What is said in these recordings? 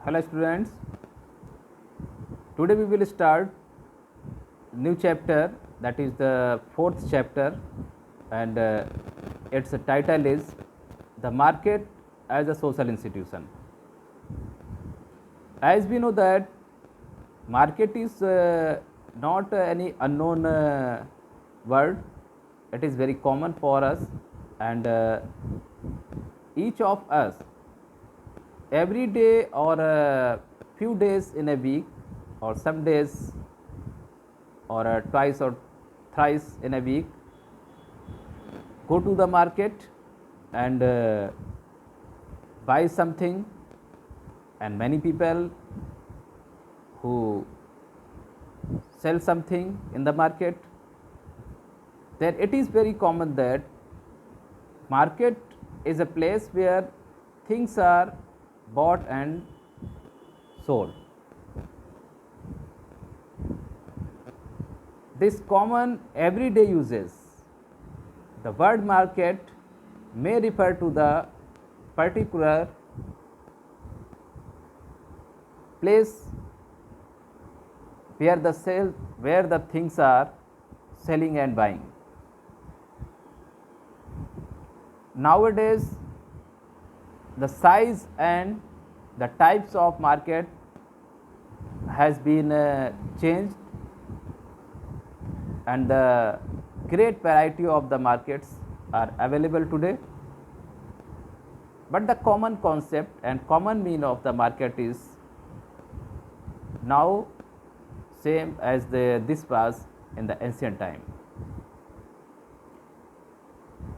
Hello students, today we will start new chapter, that is the fourth chapter, and its title is the market as a social institution. As we know that market is not any unknown word, it is very common for us, and each of us every day or a few days in a week or some days or twice or thrice in a week go to the market and buy something, and many people who sell something in the market, then it is very common that market is a place where things are bought and sold. This common everyday uses, the word market may refer to the particular place where the things are selling and buying. Nowadays, the size and the types of market has been changed, and the great variety of the markets are available today. But the common concept and common meaning of the market is now same as this was in the ancient time.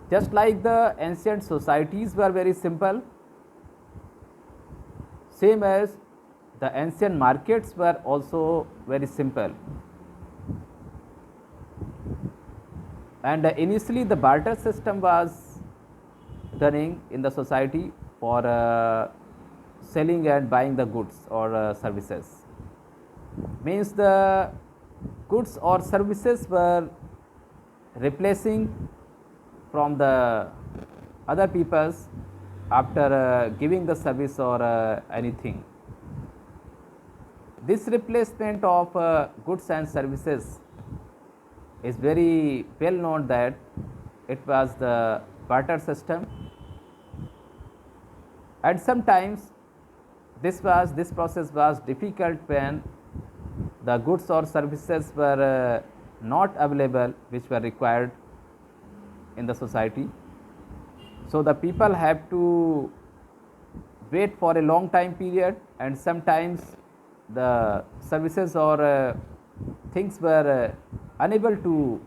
Just like the ancient societies were very simple, same as the ancient markets were also very simple. And initially the barter system was running in the society for selling and buying the goods or services. Means the goods or services were replacing from the other peoples after giving the service or anything. This replacement of goods and services is very well known that it was the barter system, and sometimes this process was difficult when the goods or services were not available which were required in the society. So the people have to wait for a long time period, and sometimes the services or things were unable to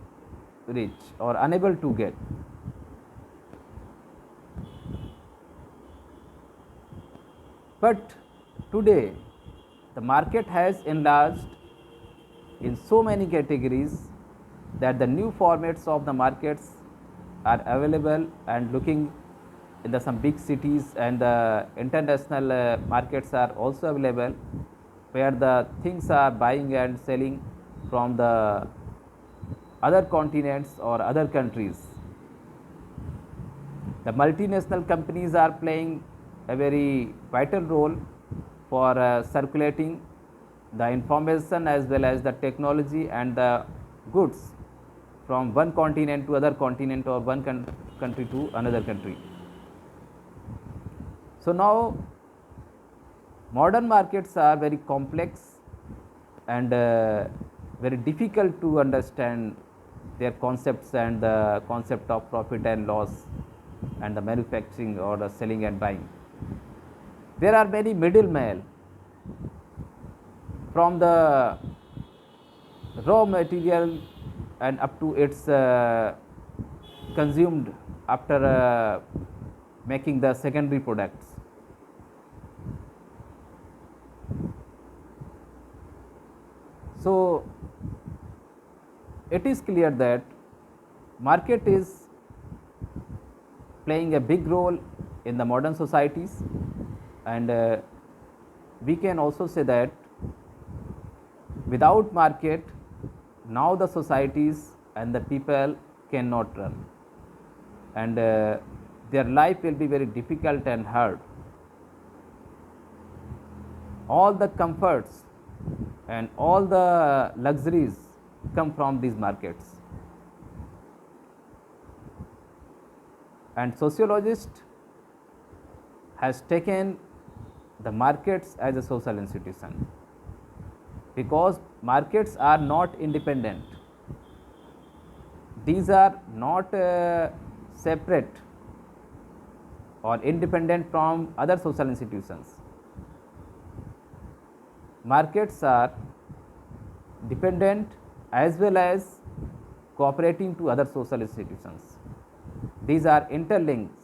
reach or unable to get. But today the market has enlarged in so many categories that the new formats of the markets are available and looking in some big cities, and the international markets are also available where the things are buying and selling from the other continents or other countries. The multinational companies are playing a very vital role for circulating the information as well as the technology and the goods from one continent to other continent or one country to another country. So now modern markets are very complex and very difficult to understand their concepts and the concept of profit and loss and the manufacturing or the selling and buying. There are many middlemen from the raw material and up to its consumed after making the secondary products. So it is clear that market is playing a big role in the modern societies, and we can also say that without market now the societies and the people cannot run, and their life will be very difficult and hard. all the comforts and all the luxuries come from these markets. And sociologist has taken the markets as a social institution, because markets are not independent. These are not separate or independent from other social institutions. Markets are dependent as well as cooperating to other social institutions. These are interlinked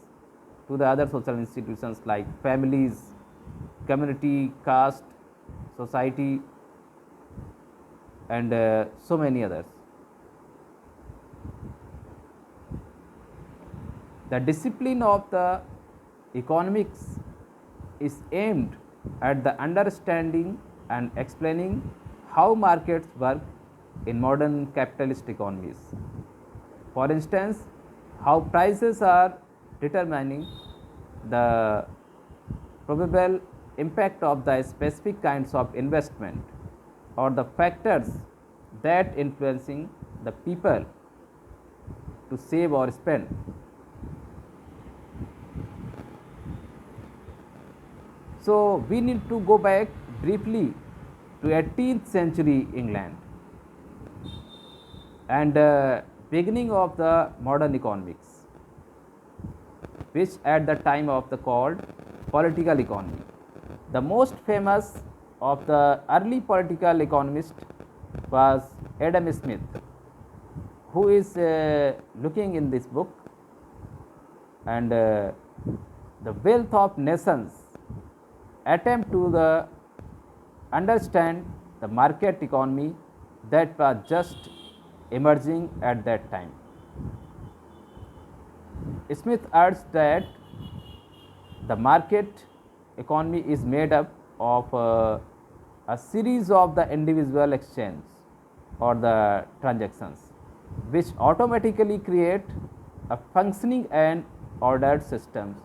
to the other social institutions like families, community, caste, society, and so many others. The discipline of the economics is aimed at the understanding and explaining how markets work in modern capitalist economies. For instance, how prices are determining the probable impact of the specific kinds of investment, or the factors that influencing the people to save or spend. So, we need to go back briefly to 18th century England and beginning of the modern economics, which at the time of the called political economy. The most famous of the early political economist was Adam Smith, who is looking in this book, and the wealth of nations attempt to the understand the market economy that was just emerging at that time. Smith urged that the market economy is made up of a series of the individual exchange or the transactions, which automatically create a functioning and ordered systems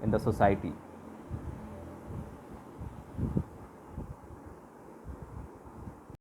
in the society.